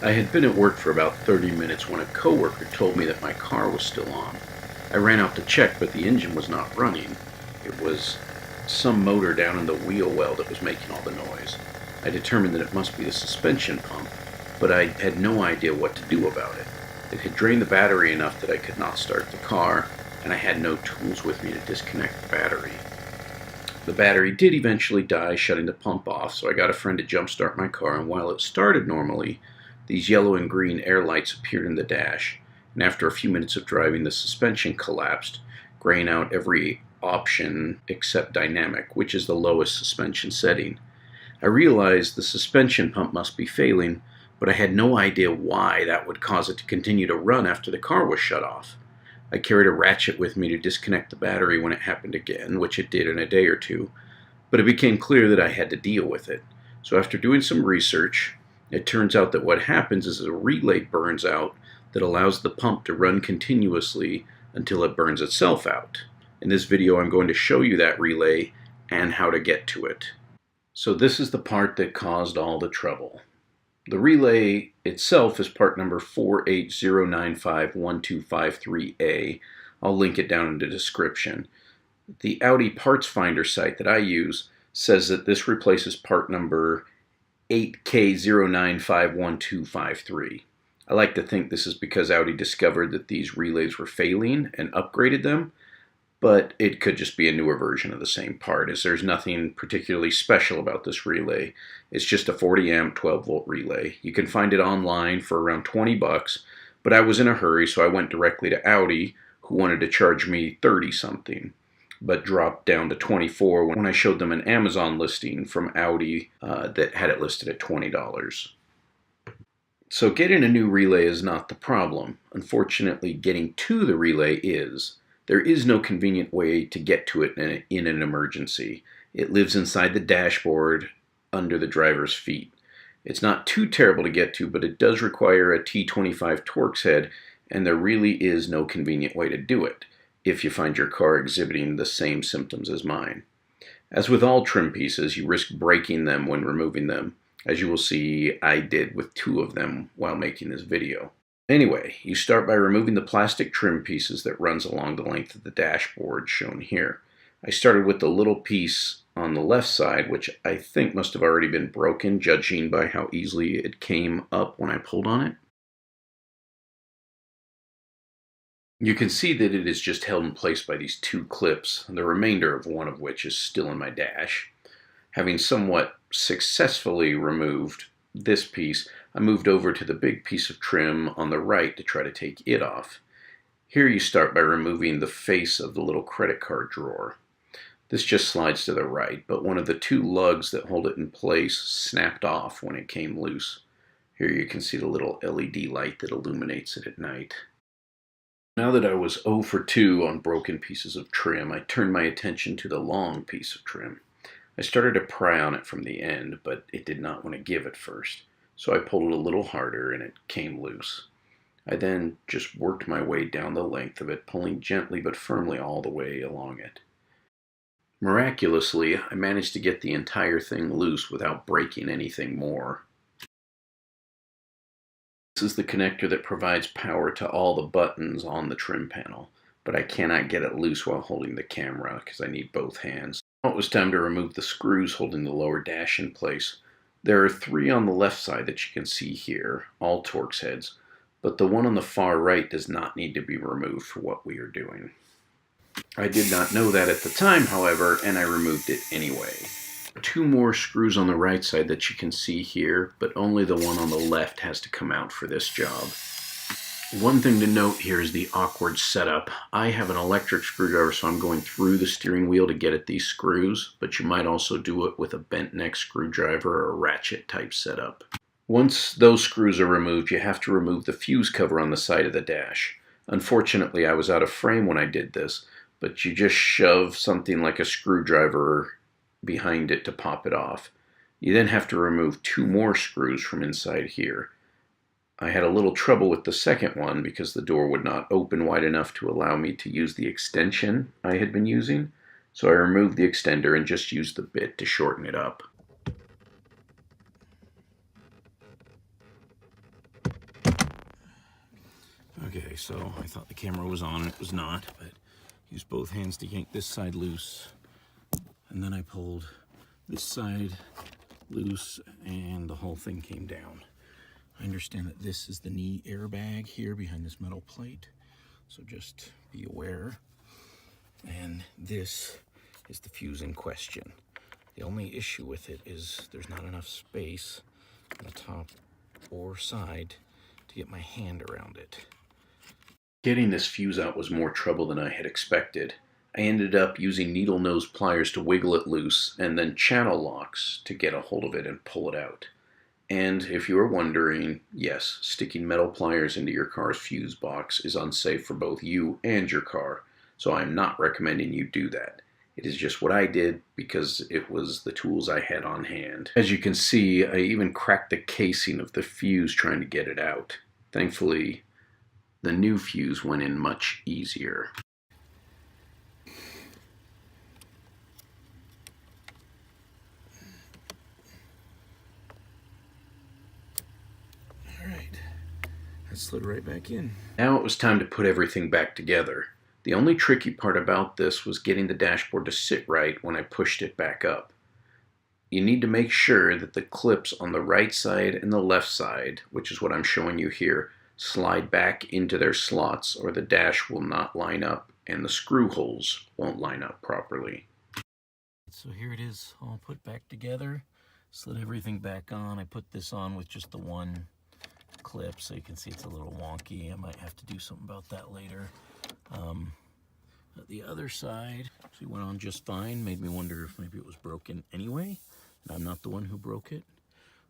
I had been at work for about 30 minutes when a coworker told me that my car was still on. I ran out to check, but the engine was not running. It was some motor down in the wheel well that was making all the noise. I determined that it must be the suspension pump, but I had no idea what to do about it. It had drained the battery enough that I could not start the car, and I had no tools with me to disconnect the battery. The battery did eventually die, shutting the pump off, so I got a friend to jumpstart my car, and while it started normally, these yellow and green air lights appeared in the dash, and after a few minutes of driving, the suspension collapsed, graying out every option except dynamic, which is the lowest suspension setting. I realized the suspension pump must be failing, but I had no idea why that would cause it to continue to run after the car was shut off. I carried a ratchet with me to disconnect the battery when it happened again, which it did in a day or two, but it became clear that I had to deal with it. So after doing some research, it turns out that what happens is a relay burns out that allows the pump to run continuously until it burns itself out. In this video, I'm going to show you that relay and how to get to it. So this is the part that caused all the trouble. The relay itself is part number 480951253A. I'll link it down in the description. The Audi parts finder site that I use says that this replaces part number 8K095123. I like to think this is because Audi discovered that these relays were failing and upgraded them, but it could just be a newer version of the same part, as there's nothing particularly special about this relay. It's just a 40 amp 12 volt relay. You can find it online for around 20 bucks, but I was in a hurry, so I went directly to Audi, who wanted to charge me 30 something, but dropped down to 24 when I showed them an Amazon listing from Audi that had it listed at $20. So getting a new relay is not the problem. Unfortunately, getting to the relay is. There is no convenient way to get to it in an emergency. It lives inside the dashboard under the driver's feet. It's not too terrible to get to, but it does require a T25 Torx head, and there really is no convenient way to do it if you find your car exhibiting the same symptoms as mine. As with all trim pieces, you risk breaking them when removing them, as you will see I did with 2 of them while making this video. Anyway, you start by removing the plastic trim pieces that runs along the length of the dashboard shown here. I started with the little piece on the left side, which I think must have already been broken, judging by how easily it came up when I pulled on it. You can see that it is just held in place by these 2 clips, the remainder of one of which is still in my dash. Having somewhat successfully removed this piece, I moved over to the big piece of trim on the right to try to take it off. Here you start by removing the face of the little credit card drawer. This just slides to the right, but one of the 2 lugs that hold it in place snapped off when it came loose. Here you can see the little LED light that illuminates it at night. Now that I was 0 for 2 on broken pieces of trim, I turned my attention to the long piece of trim. I started to pry on it from the end, but it did not want to give at first. So I pulled it a little harder and it came loose. I then just worked my way down the length of it, pulling gently but firmly all the way along it. Miraculously, I managed to get the entire thing loose without breaking anything more. This is the connector that provides power to all the buttons on the trim panel, but I cannot get it loose while holding the camera because I need both hands. Now it was time to remove the screws holding the lower dash in place. There are 3 on the left side that you can see here, all Torx heads, but the one on the far right does not need to be removed for what we are doing. I did not know that at the time, however, and I removed it anyway. 2 more screws on the right side that you can see here, but only the one on the left has to come out for this job. One thing to note here is the awkward setup. I have an electric screwdriver, so I'm going through the steering wheel to get at these screws, but you might also do it with a bent neck screwdriver or a ratchet type setup. Once those screws are removed, you have to remove the fuse cover on the side of the dash. Unfortunately, I was out of frame when I did this, but you just shove something like a screwdriver behind it to pop it off. You then have to remove 2 more screws from inside here. I had a little trouble with the second one because the door would not open wide enough to allow me to use the extension I had been using, so I removed the extender and just used the bit to shorten it up. Okay, so I thought the camera was on, it was not, but used both hands to yank this side loose, and then I pulled this side loose, and the whole thing came down. I understand that this is the knee airbag here behind this metal plate, so just be aware. And this is the fuse in question. The only issue with it is there's not enough space on the top or side to get my hand around it. Getting this fuse out was more trouble than I had expected. I ended up using needle nose pliers to wiggle it loose, and then channel locks to get a hold of it and pull it out. And if you are wondering, yes, sticking metal pliers into your car's fuse box is unsafe for both you and your car, so I'm not recommending you do that. It is just what I did because it was the tools I had on hand. As you can see, I even cracked the casing of the fuse trying to get it out. Thankfully, the new fuse went in much easier. Alright, that slid right back in. Now it was time to put everything back together. The only tricky part about this was getting the dashboard to sit right when I pushed it back up. You need to make sure that the clips on the right side and the left side, which is what I'm showing you here, slide back into their slots, or the dash will not line up and the screw holes won't line up properly. So here it is, all put back together. Slid everything back on. I put this on with just the one clip, so you can see it's a little wonky. I might have to do something about that later. The other side actually went on just fine. Made me wonder if maybe it was broken anyway, and I'm not the one who broke it,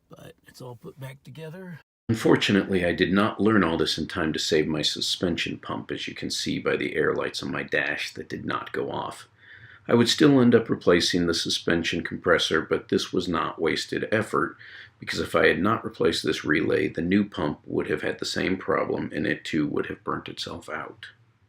but it's all put back together. Unfortunately, I did not learn all this in time to save my suspension pump, as you can see by the air lights on my dash that did not go off. I would still end up replacing the suspension compressor, but this was not wasted effort, because if I had not replaced this relay, the new pump would have had the same problem and it too would have burnt itself out.